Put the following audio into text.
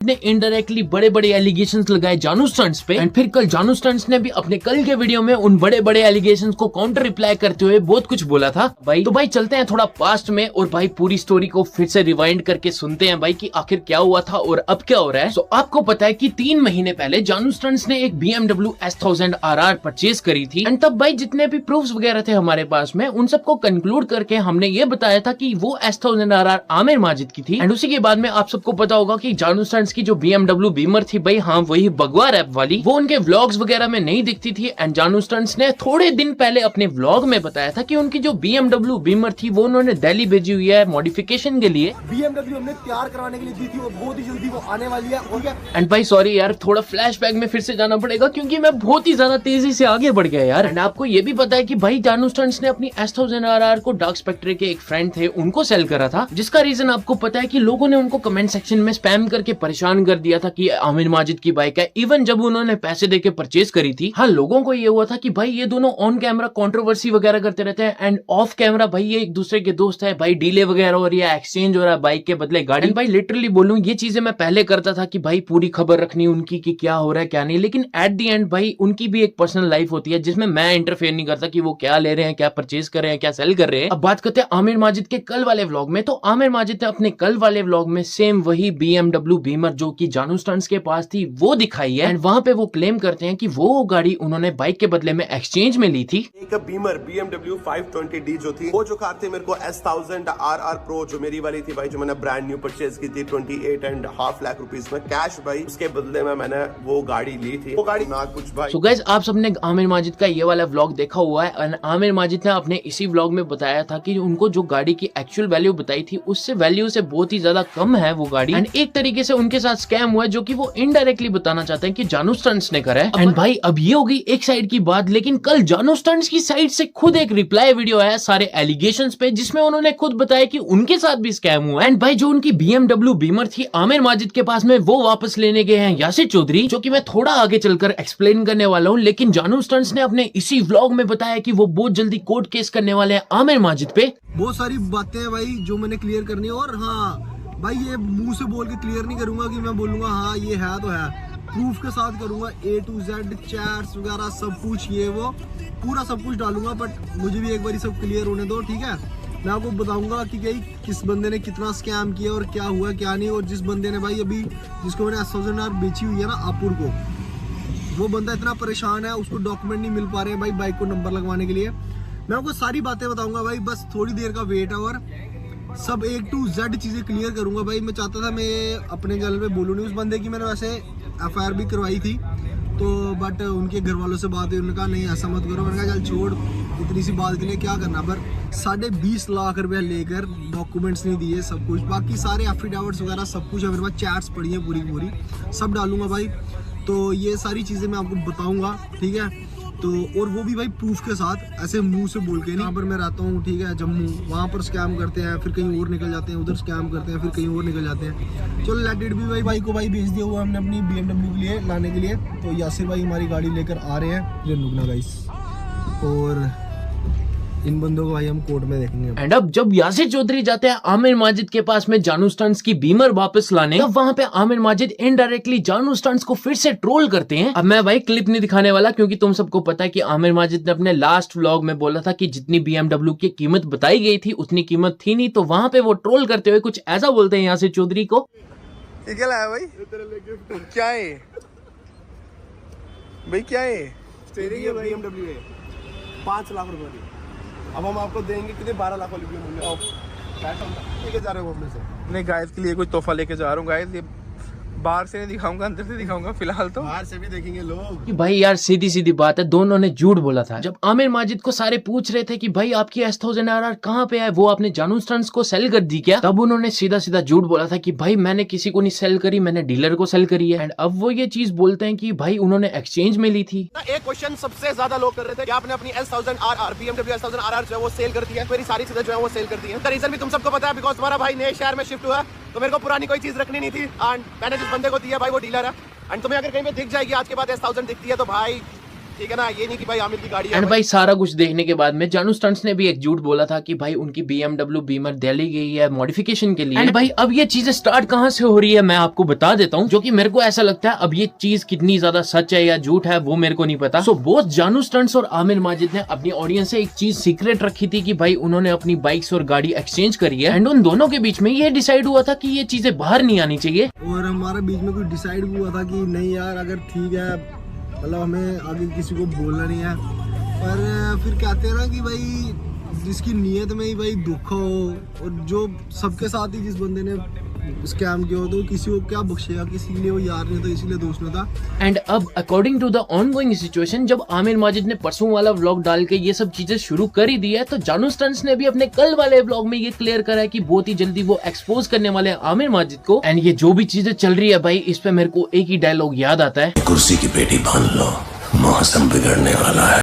ने इनडायरेक्टली बड़े बड़े एलिगेशंस लगाए जानू स्टंट्स पे एंड फिर कल जानू स्टंट्स ने भी अपने कल के वीडियो में उन बड़े बड़े एलिगेशंस को काउंटर रिप्लाई करते हुए बहुत कुछ बोला था भाई। तो भाई चलते हैं थोड़ा पास्ट में और भाई पूरी स्टोरी को फिर से रिवाइंड करके सुनते हैं भाई कि आखिर क्या हुआ था और अब क्या हो रहा है। आपको पता है कि 3 महीने पहले जानू स्टंट्स ने एक BMW S1000 RR परचेज करी थी एंड तब भाई जितने भी प्रूफ्स वगैरह थे हमारे पास में उन सबको कंक्लूड करके हमने ये बताया था कि वो S1000 RR आमिर माजिद की थी। एंड उसी के बाद में आप सबको पता होगा कि जानू स्टंट्स की जो BMW बीमर थी भाई, हाँ वही बगवा रैप वाली, वो उनके व्लॉग्स वगैरह में नहीं दिखती थी। एंड जानू स्टंट्स ने थोड़े दिन पहले अपने व्लॉग में बताया था कि उनकी जो BMW बीमर थी वो उन्होंने दिल्ली भेजी हुई है मॉडिफिकेशन के लिए। BMW हमने तैयार करवाने के लिए दी थी और बहुत ही जल्दी वो आने वाली है। एंड भाई सॉरी यार, थोड़ा फ्लैशबैक में फिर से जाना पड़ेगा क्योंकि मैं बहुत ही ज्यादा तेजी से आगे बढ़ गया यार। एंड आपको ये भी पता है कि भाई जानू स्टंट्स ने अपनी S1000 RR को डार्क स्पेक्ट्रे के एक फ्रेंड थे उनको सेल करा था, जिसका रीजन आपको पता है कि लोगों ने उनको कमेंट सेक्शन में स्पैम करके परेशान कर दिया था कि आमिर माजिद की बाइक है। इवन जब उन्होंने पैसे देके परचेज करी थी, हाँ लोगों को ये हुआ था कि भाई ये दोनों ऑन कैमरा कंट्रोवर्सी वगैरह करते रहते हैं एंड ऑफ कैमरा भाई ये एक दूसरे के दोस्त है, भाई डीले वगैरह हो रही है, एक्सचेंज हो रहा है बाइक के बदले गाड़ी। भाई लिटरली बोलूं ये चीजें मैं पहले करता था कि भाई पूरी खबर रखनी उनकी कि क्या हो रहा है क्या नहीं, लेकिन एट दी एंड भाई उनकी भी एक पर्सनल लाइफ होती है जिसमें मैं इंटरफेयर नहीं करता कि वो क्या ले रहे हैं, क्या परचेज कर रहे हैं, क्या सेल कर रहे हैं। अब बात करते हैं आमिर माजिद के कल वाले व्लॉग में। तो आमिर माजिद ने अपने कल वाले व्लॉग में सेम वही BMW बीमर जो कि जानू स्टंट्स के पास थी वो दिखाई है एंड वहां पे वो क्लेम करते हैं कि वो गाड़ी उन्होंने बाइक के बदले में एक्सचेंज में ली थी। एक बीमर BMW 520D जो थी, वो जो कार थी मेरे को S1000 RR Pro जो मेरी वाली थी भाई, जो मैंने ब्रांड न्यू परचेज की थी 28.5 लाख रुपीस में कैश भाई, उसके बदले में मैंने वो गाड़ी ली थी। वो गाड़ी ना कुछ भाई। सो गाइस आप सबने आमिर माजिद का ये वाला व्लॉग देखा हुआ है एंड आमिर माजिद ने अपने इसी व्लॉग में बताया था कि उनको जो गाड़ी की एक्चुअल वैल्यू बताई थी उससे वैल्यू से बहुत ही ज्यादा कम है वो गाड़ी एंड एक तरीके से उनके साथ स्कैम हुआ है जो कि वो इनडायरेक्टली बताना चाहते हैं कि जानू स्टंट्स ने करा है। एंड भाई अब ये हो गई एक साइड की बात, लेकिन कल जानू स्टंट्स की साइड से खुद एक रिप्लाई वीडियो आया सारे एलिगेशंस पे जिसमें उन्होंने खुद बताया कि उनके साथ भी स्कैम हुआ। एंड भाई जो उनकी BMW बीमर थी आमिर माजिद के पास में वो वापस लेने गए हैं यासिर चौधरी, जो कि मैं थोड़ा आगे चलकर एक्सप्लेन करने वाला हूँ। लेकिन जानू स्टंट्स ने अपने इसी व्लॉग में बताया कि वो बहुत जल्दी कोर्ट केस करने वाले हैं आमिर माजिद पे। बहुत सारी बातें हैं भाई जो मैंने क्लियर करनी है और हाँ भाई ये मुंह से बोल के क्लियर नहीं करूंगा कि मैं बोलूंगा हाँ ये है तो है, प्रूफ के साथ करूंगा A to Z चैट्स वगैरह सब कुछ, ये वो पूरा सब कुछ डालूंगा। बट मुझे भी एक बार सब क्लियर होने दो, ठीक है। मैं आपको बताऊंगा कि किस बंदे ने कितना स्कैम किया और क्या हुआ क्या नहीं। और जिस बंदे ने भाई अभी जिसको मैंने S1000 बेची हुई है ना अपुर को, वो बंदा इतना परेशान है, उसको डॉक्यूमेंट नहीं मिल पा रहे हैं भाई बाइक को नंबर लगवाने के लिए। मैं आपको सारी बातें बताऊंगा भाई, बस थोड़ी देर का वेट है और सब A to Z चीज़ें क्लियर करूंगा भाई। मैं चाहता था मैं अपने चैनल पे बोलूँ नहीं, उस बंदे की मैंने वैसे FIR भी करवाई थी तो, बट उनके घर वालों से बात हुई, उन्होंने कहा नहीं ऐसा मत करो। मैंने कहा चल छोड़, इतनी सी बात के लिए क्या करना। पर 20.5 लाख रुपया लेकर डॉक्यूमेंट्स नहीं दिए, सब कुछ बाकी सारे एफिडेविट्स वगैरह सब कुछ है मेरे पास, चैट्स पड़ी है पूरी पूरी, सब डालूंगा भाई। तो ये सारी चीज़ें मैं आपको बताऊँगा, ठीक है। तो और वो भी भाई प्रूफ के साथ, ऐसे मुंह से बोल के नहीं। यहाँ पर मैं रहता हूँ, ठीक है, जम्मू, वहाँ पर स्कैम करते हैं फिर कहीं और निकल जाते हैं, उधर स्कैम करते हैं फिर कहीं और निकल जाते हैं। चलो लेट इट भी भाई को भाई भेज दिया हुआ हमने अपनी BMW के लिए लाने के लिए। तो यासिर भाई हमारी गाड़ी लेकर आ रहे हैं ये लुगना गाइस, और इन बंदों को भाई हम कोर्ट में देखेंगे। एंड अब जब यासिर चौधरी जाते हैं आमिर माजिद के पास में जानू स्टंट्स की बीमर वापस लाने, तब वहां पे आमिर माजिद इनडायरेक्टली जानू स्टंट्स को फिर से ट्रोल करते हैं। अब मैं भाई क्लिप नहीं दिखाने वाला क्योंकि तुम सबको पता है कि आमिर माजिद ने अपने लास्ट व्लॉग में बोला था कि जितनी BMW की कीमत बताई गई थी उतनी कीमत थी नहीं। तो वहां पे वो ट्रोल करते हुए कुछ ऐसा बोलते हैं यासिर चौधरी को। क्या लाया भाई? क्या है भाई, क्या है? स्टीयरिंग है भाई BMW है 5 लाख रुपए की। अब हम आपको देंगे कितने 12 लाख वाली लेके जा रहे हो अपने से। नहीं गाइस के लिए कुछ तोहफा लेके जा रहा हूँ गाइस, ये बाहर से नहीं दिखाऊंगा अंदर से दिखाऊंगा फिलहाल तो। बाहर से भी देखेंगे लोग कि भाई यार सीधी सीधी बात है, दोनों ने झूठ बोला था। जब आमिर माजिद को सारे पूछ रहे थे कि भाई आपकी S1000 RR कहाँ पे है, वो आपने जानू स्टंट्स को सेल कर दी क्या, तब उन्होंने सीधा सीधा झूठ बोला था कि भाई मैंने किसी को नहीं सेल करी, मैंने डीलर को सेल करी है। एंड अब वो ये चीज बोलते हैं कि भाई उन्होंने एक्सचेंज में ली थी। एक क्वेश्चन सबसे ज्यादा लोग कर रहे थे कि आपने अपनी S1000 RR BMW S1000 RR जो है वो सेल कर दी है, मेरी सारी चीजें जो है वो सेल कर दी है। रीजन भी तुम सबको पता है, बिकॉज तुम्हारा भाई नए शहर में शिफ्ट हुआ तो मेरे को पुरानी कोई चीज रखनी नहीं थी एंड मैंने जिस बंदे को दिया भाई वो डीलर है। एंड तुम्हें अगर कहीं पे दिख जाएगी आज के बाद S1000 दिखती है तो भाई ठीक है ना, ये नहीं कि भाई आमिर की गाड़ी एंड भाई सारा कुछ देखने के बाद में जानू स्टंट्स ने भी एक झूठ बोला था कि भाई उनकी BMW बीमर दिल्ली गई है मॉडिफिकेशन के लिए। एंड भाई अब ये चीजें स्टार्ट कहाँ से हो रही है मैं आपको बता देता हूँ, जो कि मेरे को ऐसा लगता है अब ये चीज कितनी ज्यादा सच है या झूठ है वो मेरे को नहीं पता। सो बोथ जानू स्टंट्स और आमिर माजिद ने अपनी ऑडियंस से एक चीज सीक्रेट रखी थी कि भाई उन्होंने अपनी बाइक्स और गाड़ी एक्सचेंज करी है, एंड उन दोनों के बीच में ये डिसाइड हुआ था कि ये चीजें बाहर नहीं आनी चाहिए। और हमारे बीच में कुछ डिसाइड हुआ था कि नहीं यार, अगर ठीक है मतलब हमें आगे किसी को बोलना नहीं है, पर फिर कहते हैं ना कि भाई जिसकी नीयत में ही भाई दुख हो, और जो सबके साथ ही जिस बंदे ने स्कैम किया हो तो किसी को क्या बख्शेगा, किसी के लिए वो यार नहीं था इसीलिए दोस्त नहीं था। एंड अब according to the ongoing situation जब आमिर माजिद ने परसों वाला व्लॉग डाल के ये सब चीजें शुरू कर ही दी है, तो जानू स्टंट्स ने भी अपने कल वाले व्लॉग में ये क्लियर करा है कि बहुत ही जल्दी वो एक्सपोज करने वाले हैं आमिर माजिद को। एंड ये जो भी चीजें चल रही है भाई, इस पे मेरे को एक ही डायलॉग याद आता है, कुर्सी की पेटी बांध लो, मौसम बिगड़ने वाला है।